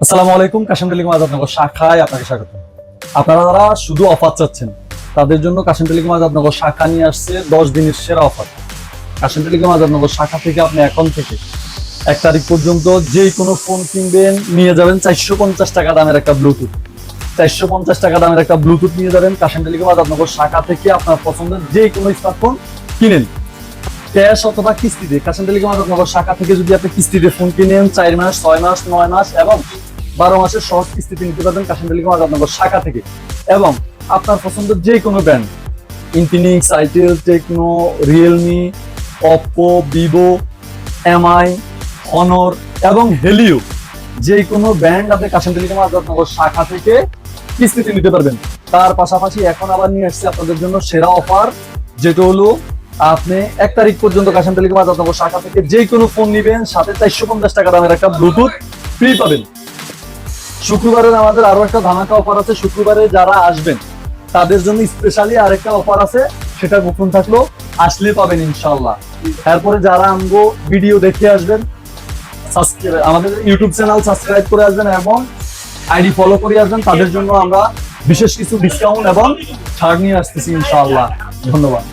আসসালামু আলাইকুম। কাশেম টেলিকম আজাদনগর শাখায় আপনাকে স্বাগত। আপনারা যারা শুধু অফার চাচ্ছেন তাদের জন্য কাশেম টেলিকম আজাদনগর শাখা নিয়ে আসছে 10 দিনের সেরা অফার। কাশেম টেলিকম আজাদনগর শাখা থেকে আপনি এখন থেকে 1 তারিখ পর্যন্ত যে কোনো ফোন কিনবেন নিয়ে যাবেন 450 টাকা দামের একটা ব্লুটুথ। 450 টাকা দামের একটা ব্লুটুথ নিয়ে যাবেন কাশেম টেলিকম আজাদনগর শাখা থেকে। আপনার পছন্দের যে কোনো স্মার্টফোন কিনেন ক্যাশ অথবা কিস্তিতে। কাশেম টেলিকম আজাদনগর শাখা থেকে যদি আপনি কিস্তিতে ফোন কিনেন 4 মাস, 6 মাস, 9 মাস এবং 12 মাসের সহজ কিস্তিতে নিতে পারবেন কাশেম টেলিকম আজাদনগর শাখা থেকে। এবং আপনার পছন্দের যে কোনো brand Infinix, Itel, Tecno, Realme, Oppo, Vivo, Mi, Honor এবং হেলিও যে কোনো ব্র্যান্ড আপনি কাশেম টেলিকম আজাদনগর শাখা থেকে কিস্তিতে নিতে পারবেন। তার পাশাপাশি এখন আবার নিয়ে আসছে আপনাদের জন্য সেরা অফার, যেটা হলো আপনি 1 তারিখ পর্যন্ত কাশেম টেলিকম আজাদনগর শাখা থেকে যে কোনো ফোন নিবেন সাথে 450 টাকা দামের একটা ব্লুটুথ ফ্রি পাবেন। শুক্রবারের আমাদের আরো একটা ধামাকা অফার আছে। শুক্রবারে যারা আসবেন তাদের জন্য স্পেশালি আরেকটা অফার আছে, সেটা গোপন থাকলো, আসলে পাবেন ইনশাআল্লাহ। তারপরে যারা আমগো ভিডিও দেখে আসবেন, আমাদের ইউটিউব চ্যানেল সাবস্ক্রাইব করে আসবেন এবং আইডি ফলো করে আসবেন, তাদের জন্য আমরা বিশেষ কিছু ডিসকাউন্ট এবং ছাড় নিয়ে আসতেছি ইনশাআল্লাহ। ধন্যবাদ।